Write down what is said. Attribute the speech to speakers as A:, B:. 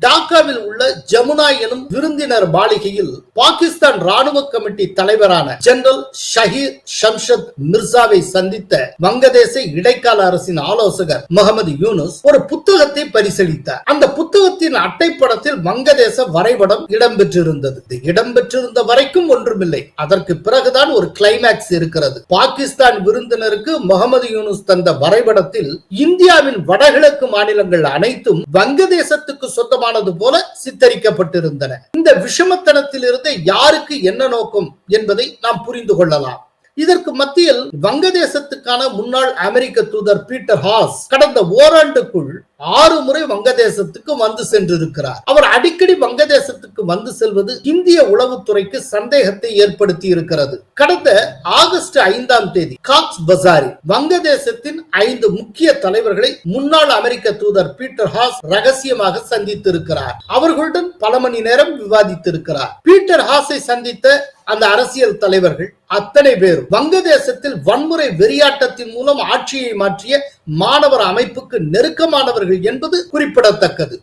A: டாக்காவில் உள்ள ஜமுனா எனும் விருந்தினர் மாளிகையில் பாகிஸ்தான் ராணுவ கமிட்டி தலைவரான ஜெனரல் ஷஹீர் ஷம்ஷத் மிர்சாவை சந்தித்த வங்கதேச இடைக்கால அரசின் ஆலோசகர் முகமது யூனுஸ் ஒரு புத்தகத்தை பரிசீலித்தார். அந்த புத்தகத்தின் அட்டைப்படத்தில் வங்கதேச வரைபடம் இடம்பெற்றிருந்தது. இடம்பெற்றிருந்த வரைக்கும் ஒன்றுமில்லை. அதற்கு பிறகுதான் ஒரு கிளைமேக்ஸ் இருக்கிறது. பாகிஸ்தான் விருந்தினருக்கு முகமது யூனுஸ் தந்த வரைபடத்தில் இந்தியாவின் வடகிழக்கு மாநிலங்கள் அனைத்தும் வங்கதேசத்துக்கு சொந்தமான போல சித்தரிக்கப்பட்டிருந்தன. இந்த விஷமத்தனத்தில் இருந்து யாருக்கு என்ன நோக்கம் என்பதை நாம் புரிந்து கொள்ளலாம். இதற்கு மத்தியில் வங்கதேசத்துக்கான முன்னாள் அமெரிக்க தூதர் பீட்டர் ஹாஸ் கடந்த ஓராண்டுக்குள் 6 முறை வங்கதேசத்துக்கு வந்து சென்றிருக்கிறார். அவர் அடிக்கடி வங்கதேசத்துக்கு வந்து செல்வது இந்திய உளவுத்துறைக்கு சந்தேகத்தை ஏற்படுத்தி இருக்கிறது. கடந்த ஆகஸ்ட் 5ஆம் தேதி காக்ஸ் பசாரில் வங்கதேசத்தின் 5 முக்கிய தலைவர்களை முன்னாள் அமெரிக்க தூதர் பீட்டர் ஹாஸ் ரகசியமாக சந்தித்திருக்கிறார். அவர்களுடன் பல மணி நேரம் விவாதித்திருக்கிறார். பீட்டர் ஹாஸை சந்தித்த அந்த அரசியல் தலைவர்கள் அத்தனை பேரும் வங்கதேசத்தில் வன்முறை வெறியாட்டத்தின் மூலம் ஆட்சியை மாற்றிய மாணவர் அமைப்புக்கு நெருக்கமானவர்கள் என்பது குறிப்பிடத்தக்கது.